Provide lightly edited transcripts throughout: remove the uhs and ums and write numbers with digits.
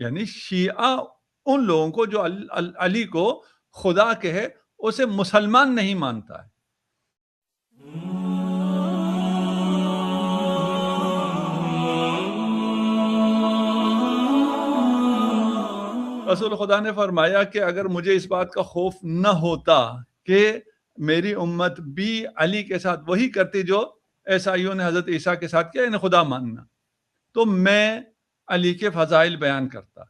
یعنی شیعہ ان لوگوں کو جو علی کو خدا کہے اسے مسلمان نہیں مانتا ہے. رسول خدا نے فرمایا کہ اگر مجھے اس بات کا خوف نہ ہوتا کہ میری امت بھی علی کے ساتھ وہی کرتی جو عیسائیوں نے حضرت عیسیٰ کے ساتھ کیا، انہیں خدا ماننا، تو میں علی کے فضائل بیان کرتا.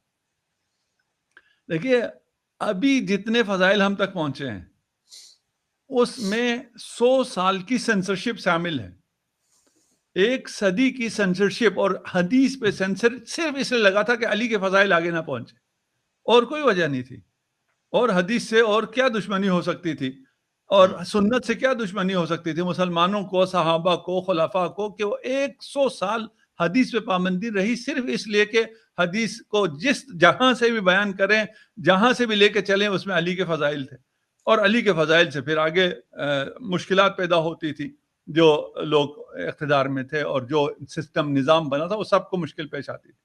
دیکھیے ابھی جتنے فضائل ہم تک پہنچے ہیں اس میں 100 سال کی سینسرشپ شامل ہے. 1 صدی کی سینسرشپ اور حدیث پہ سینسر صرف اس لیے لگا تھا کہ علی کے فضائل آگے نہ پہنچے، اور کوئی وجہ نہیں تھی. اور حدیث سے اور کیا دشمنی ہو سکتی تھی، اور سنت سے کیا دشمنی ہو سکتی تھی مسلمانوں کو، صحابہ کو، خلفاء کو، کہ وہ 100 سال حدیث پہ پابندی رہی صرف اس لیے کہ حدیث کو جس جہاں سے بھی بیان کریں، جہاں سے بھی لے کے چلیں، اس میں علی کے فضائل تھے. اور علی کے فضائل سے پھر آگے مشکلات پیدا ہوتی تھی. جو لوگ اقتدار میں تھے اور جو سسٹم نظام بنا تھا وہ سب کو مشکل پیش آتی تھی.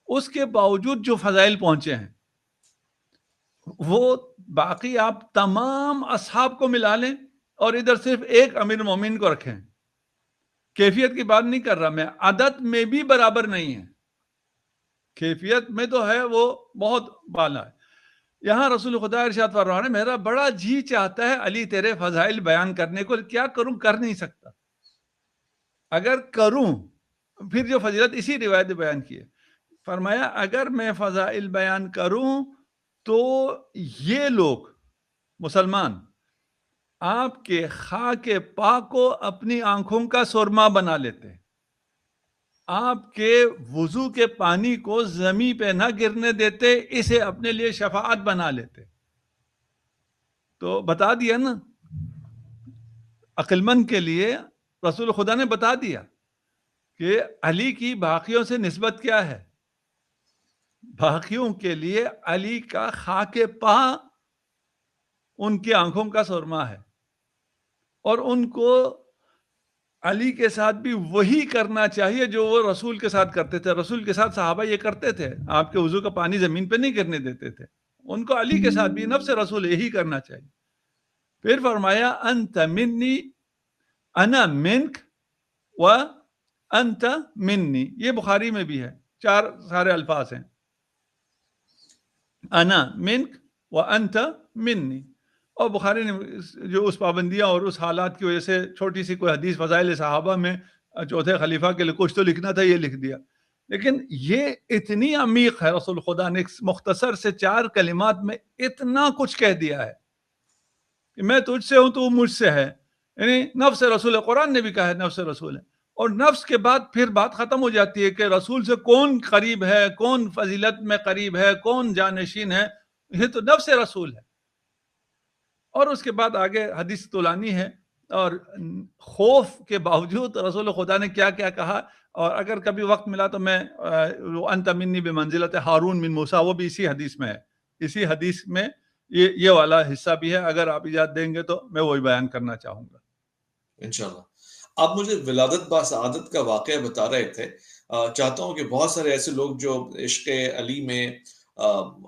اس کے باوجود جو فضائل پہنچے ہیں وہ باقی آپ تمام اصحاب کو ملا لیں اور ادھر صرف ایک امیر مومن کو رکھیں. کیفیت کی بات نہیں کر رہا میں، عدد میں بھی برابر نہیں ہے. کیفیت میں تو ہے وہ بہت بالا ہے. یہاں رسول خدا ارشاد فرما رہے ہیں میرا بڑا جی چاہتا ہے علی تیرے فضائل بیان کرنے کو، کیا کروں، کر نہیں سکتا. اگر کروں پھر جو فضیلت اسی روایت بیان کی ہے، فرمایا اگر میں فضائل بیان کروں تو یہ لوگ مسلمان آپ کے خاک پا کو اپنی آنکھوں کا سرما بنا لیتے، آپ کے وضو کے پانی کو زمین پہ نہ گرنے دیتے، اسے اپنے لیے شفاعت بنا لیتے. تو بتا دیا نا، عقل مند کے لیے رسول خدا نے بتا دیا کہ علی کی باقیوں سے نسبت کیا ہے. باقیوں کے لیے علی کا خاک پا ان کی آنکھوں کا سرما ہے، اور ان کو علی کے ساتھ بھی وہی کرنا چاہیے جو وہ رسول کے ساتھ کرتے تھے. رسول کے ساتھ صحابہ یہ کرتے تھے، آپ کے وضو کا پانی زمین پہ نہیں گرنے دیتے تھے. ان کو علی کے ساتھ بھی نفس رسول یہی کرنا چاہیے. پھر فرمایا انت منی انا منک و انت منی، یہ بخاری میں بھی ہے، 4 سارے الفاظ ہیں، انا منک و انت منی. اور بخاری نے جو اس پابندیاں اور اس حالات کی وجہ سے چھوٹی سی کوئی حدیث فضائل صحابہ میں چوتھے خلیفہ کے لیے کچھ تو لکھنا تھا، یہ لکھ دیا. لیکن یہ اتنی عمیق ہے، رسول خدا نے مختصر سے 4 کلمات میں اتنا کچھ کہہ دیا ہے کہ میں تجھ سے ہوں تو مجھ سے ہے. یعنی نفس رسول ہے، قرآن نے بھی کہا ہے نفس رسول ہے. اور نفس کے بعد پھر بات ختم ہو جاتی ہے کہ رسول سے کون قریب ہے، کون فضیلت میں قریب ہے، کون جانشین ہے، یہ تو نفس رسول ہے. اور اس کے بعد آگے حدیث طولانی ہے، اور خوف کے باوجود رسول خدا نے کیا کیا کہا. اور اگر کبھی وقت ملا تو میں انت منی بمنزلت ہارون من موسیٰ، وہ بھی اسی حدیث میں ہے، اسی حدیث میں یہ والا حصہ بھی ہے. اگر آپ اجازت دیں گے تو میں وہی بیان کرنا چاہوں گا انشاءاللہ. آپ مجھے ولادت با سعادت کا واقعہ بتا رہے تھے. چاہتا ہوں کہ بہت سارے ایسے لوگ جو عشق علی میں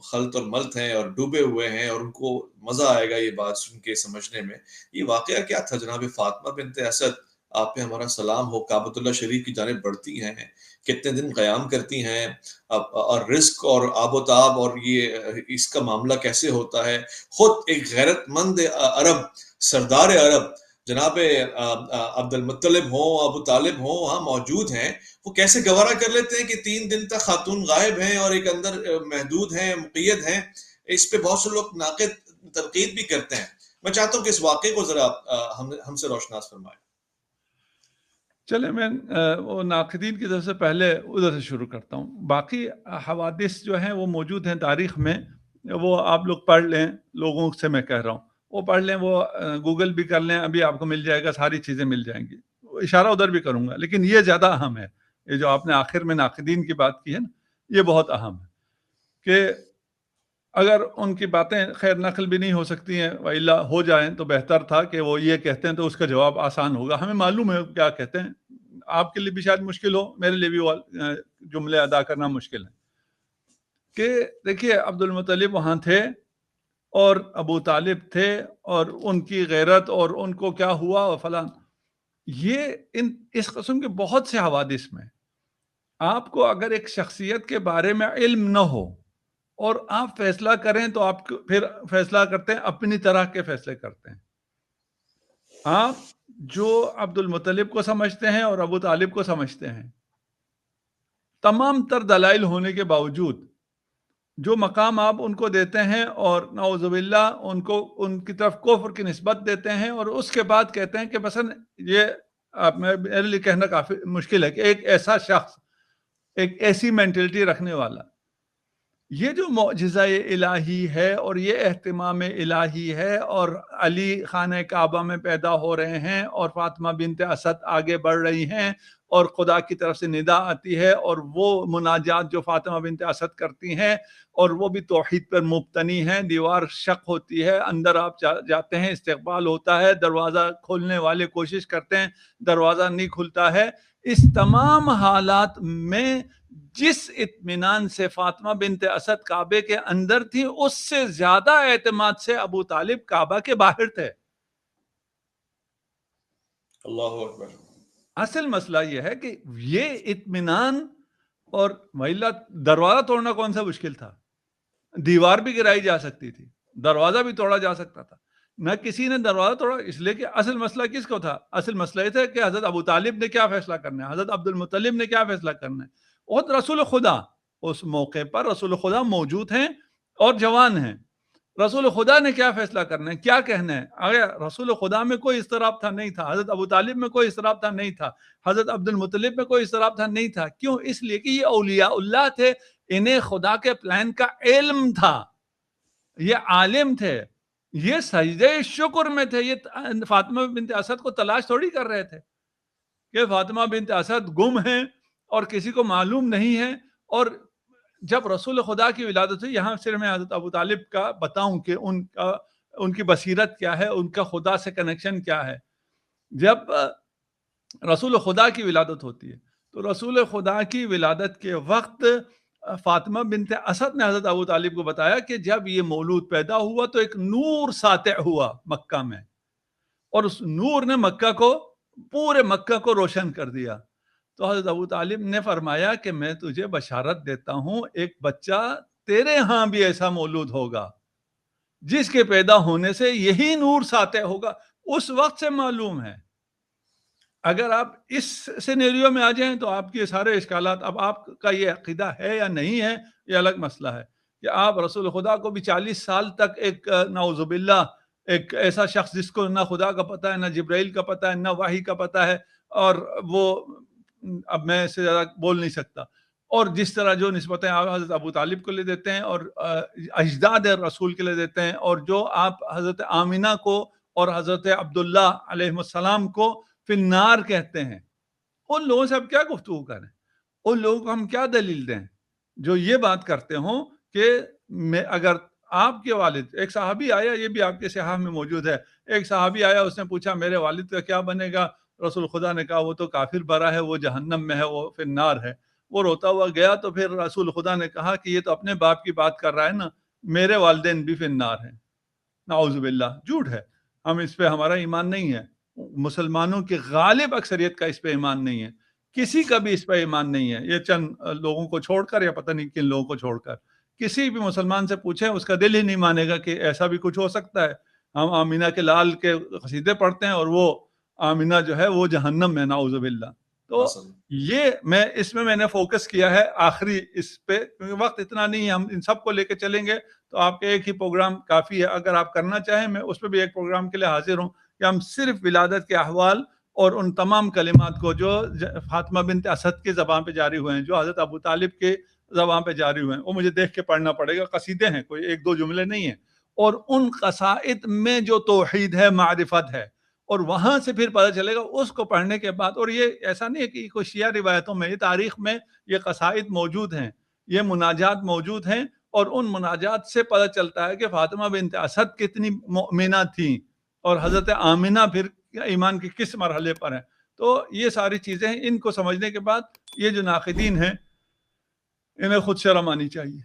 خلط اور ملت ہیں اور ڈوبے ہوئے ہیں، اور ان کو مزہ آئے گا یہ بات سن کے سمجھنے میں. یہ واقعہ کیا تھا جناب فاطمہ بنت اسد، آپ پہ ہمارا سلام ہو، کعبۃ اللہ شریف کی جانب بڑھتی ہیں، کتنے دن قیام کرتی ہیں، اور رزق اور آب و تاب اور یہ اس کا معاملہ کیسے ہوتا ہے. خود ایک غیرت مند عرب، سردار عرب جناب عبد المطلب ہوں، ابو طالب ہوں، وہاں موجود ہیں، وہ کیسے گوارا کر لیتے ہیں کہ 3 دن تک خاتون غائب ہیں اور ایک اندر محدود ہیں، مقید ہیں. اس پہ بہت سے لوگ ناقد تنقید بھی کرتے ہیں. میں چاہتا ہوں کہ اس واقعے کو ذرا ہم سے روشناس فرمائیں. چلے میں وہ ناقدین کی طرف سے پہلے ادھر سے شروع کرتا ہوں. باقی حوادث جو ہیں وہ موجود ہیں تاریخ میں، وہ آپ لوگ پڑھ لیں، لوگوں سے میں کہہ رہا ہوں وہ پڑھ لیں، وہ گوگل بھی کر لیں، ابھی آپ کو مل جائے گا، ساری چیزیں مل جائیں گی. اشارہ ادھر بھی کروں گا، لیکن یہ زیادہ اہم ہے. یہ جو آپ نے آخر میں ناقدین کی بات کی ہے نا، یہ بہت اہم ہے کہ اگر ان کی باتیں خیر نقل بھی نہیں ہو سکتی ہیں وَإِلَّا ہو جائیں تو بہتر تھا کہ وہ یہ کہتے ہیں تو اس کا جواب آسان ہوگا. ہمیں معلوم ہے کیا کہتے ہیں، آپ کے لیے بھی شاید مشکل ہو، میرے لیے بھی وہ جملے ادا کرنا مشکل ہے. کہ دیکھیے عبد المطلب وہاں تھے اور ابو طالب تھے اور ان کی غیرت اور ان کو کیا ہوا اور فلاں، یہ اس قسم کے بہت سے حوادث میں آپ کو اگر ایک شخصیت کے بارے میں علم نہ ہو اور آپ فیصلہ کریں تو آپ پھر فیصلہ کرتے ہیں اپنی طرح کے فیصلے کرتے ہیں. آپ جو عبد المطلب کو سمجھتے ہیں اور ابو طالب کو سمجھتے ہیں، تمام تر دلائل ہونے کے باوجود جو مقام آپ ان کو دیتے ہیں اور نعوذ باللہ ان کو ان کی طرف کفر کی نسبت دیتے ہیں، اور اس کے بعد کہتے ہیں کہ مثلا یہ میرے لیے کہنا کافی مشکل ہے کہ ایک ایسا شخص، ایک ایسی مینٹلٹی رکھنے والا، یہ جو معجزہ الہی ہے اور یہ اہتمام الہی ہے اور علی خانہ کعبہ میں پیدا ہو رہے ہیں اور فاطمہ بنت اسد آگے بڑھ رہی ہیں اور خدا کی طرف سے ندا آتی ہے اور وہ مناجات جو فاطمہ بنت اسد کرتی ہیں اور وہ بھی توحید پر مبتنی ہیں، دیوار شق ہوتی ہے، اندر آپ جاتے ہیں، استقبال ہوتا ہے، دروازہ کھولنے والے کوشش کرتے ہیں، دروازہ نہیں کھلتا ہے. اس تمام حالات میں جس اطمینان سے فاطمہ بنت اسد کعبے کے اندر تھی، اس سے زیادہ اعتماد سے ابو طالب کعبہ کے باہر تھے. اللہ اکبر. اصل مسئلہ یہ ہے کہ یہ اطمینان، اور ویلا دروازہ توڑنا کون سا مشکل تھا؟ دیوار بھی گرائی جا سکتی تھی، دروازہ بھی توڑا جا سکتا تھا، نہ کسی نے دروازہ توڑا. اس لیے کہ اصل مسئلہ کس کو تھا؟ اصل مسئلہ یہ تھا کہ حضرت ابو طالب نے کیا فیصلہ کرنا ہے، حضرت عبد المطلب نے کیا فیصلہ کرنا ہے. اور رسول خدا اس موقع پر رسول خدا موجود ہیں اور جوان ہیں، رسول خدا نے کیا فیصلہ کرنا ہے، کیا کہنا ہے. اگر رسول خدا میں کوئی اضطراب تھا؟ نہیں تھا. حضرت ابو طالب میں کوئی اضطراب تھا؟ نہیں تھا. حضرت عبد المطلب میں کوئی اضطراب تھا؟ نہیں تھا. کیوں؟ اس لیے کہ یہ اولیاء اللہ تھے، انہیں خدا کے پلان کا علم تھا، یہ عالم تھے، یہ سجدہ شکر میں تھے. یہ فاطمہ بنت اسد کو تلاش تھوڑی کر رہے تھے کہ فاطمہ بنت اسد گم ہیں اور کسی کو معلوم نہیں ہے. اور جب رسول خدا کی ولادت ہوئی، یہاں صرف میں حضرت ابو طالب کا بتاؤں کہ ان کی بصیرت کیا ہے، ان کا خدا سے کنیکشن کیا ہے. جب رسول خدا کی ولادت ہوتی ہے تو رسول خدا کی ولادت کے وقت فاطمہ بنت اسد نے حضرت ابو طالب کو بتایا کہ جب یہ مولود پیدا ہوا تو ایک نور ساطع ہوا مکہ میں، اور اس نور نے پورے مکہ کو روشن کر دیا. تو حضرت ابو طالب نے فرمایا کہ میں تجھے بشارت دیتا ہوں، ایک بچہ تیرے ہاں بھی ایسا مولود ہوگا جس کے پیدا ہونے سے یہی نور ساطع ہوگا. اس وقت سے معلوم ہے. اگر آپ اس سینیریو میں آ جائیں تو آپ کے سارے اشکالات، اب آپ کا یہ عقیدہ ہے یا نہیں ہے یہ الگ مسئلہ ہے، کہ آپ رسول خدا کو بھی 40 سال تک ایک نعوذ باللہ ایک ایسا شخص جس کو نہ خدا کا پتہ ہے، نہ جبرائیل کا پتہ ہے، نہ وحی کا پتہ ہے، اور وہ اب میں اس سے زیادہ بول نہیں سکتا. اور جس طرح جو نسبتیں آپ حضرت ابو طالب کو لے دیتے ہیں اور اجداد رسول کے لے دیتے ہیں، اور جو آپ حضرت آمینہ کو اور حضرت عبداللہ علیہ السلام کو فی النار کہتے ہیں، ان لوگوں سے اب کیا گفتگو کریں؟ ان لوگوں کو ہم کیا دلیل دیں جو یہ بات کرتے ہوں کہ اگر آپ کے والد، ایک صحابی آیا، یہ بھی آپ کے صحاح میں موجود ہے، ایک صحابی آیا، اس نے پوچھا میرے والد کا کیا بنے گا؟ رسول خدا نے کہا وہ تو کافر برا ہے، وہ جہنم میں ہے، وہ فی النار ہے. وہ روتا ہوا گیا تو پھر رسول خدا نے کہا کہ یہ تو اپنے باپ کی بات کر رہا ہے نا، میرے والدین بھی فی النار ہیں. نعوذ باللہ، جھوٹ ہے. ہم اس پہ ہمارا ایمان نہیں ہے، مسلمانوں کی غالب اکثریت کا اس پہ ایمان نہیں ہے، کسی کا بھی اس پہ ایمان نہیں ہے. یہ چند لوگوں کو چھوڑ کر یا پتہ نہیں کن لوگوں کو چھوڑ کر کسی بھی مسلمان سے پوچھیں اس کا دل ہی نہیں مانے گا کہ ایسا بھی کچھ ہو سکتا ہے. ہم آمینہ کے لال کے قصیدے پڑھتے ہیں اور وہ آمینہ جو ہے وہ جہنم میں، نعوذ باللہ. تو یہ میں نے فوکس کیا ہے آخری اس پہ، کیونکہ وقت اتنا نہیں ہے. ہم ان سب کو لے کے چلیں گے تو آپ کے ایک ہی پروگرام کافی ہے. اگر آپ کرنا چاہیں میں اس پہ بھی ایک پروگرام کے لیے حاضر ہوں کہ ہم صرف ولادت کے احوال اور ان تمام کلمات کو جو فاطمہ بنت اسد کے زبان پہ جاری ہوئے ہیں، جو حضرت ابو طالب کے زبان پہ جاری ہوئے ہیں، وہ مجھے دیکھ کے پڑھنا پڑے گا. قصیدے ہیں، کوئی ایک دو جملے نہیں ہیں، اور ان قصائد میں جو توحید ہے، معرفت ہے، اور وہاں سے پھر پتہ چلے گا اس کو پڑھنے کے بعد. اور یہ ایسا نہیں ہے کہ کوئی شیعہ روایتوں میں، یہ تاریخ میں یہ قصائد موجود ہیں، یہ مناجات موجود ہیں، اور ان مناجات سے پتہ چلتا ہے کہ فاطمہ بنت اسد کتنی مؤمنہ تھیں اور حضرت آمینہ پھر ایمان کے کس مرحلے پر ہیں. تو یہ ساری چیزیں ہیں، ان کو سمجھنے کے بعد یہ جو ناقدین ہیں انہیں خود شرم آنی چاہیے.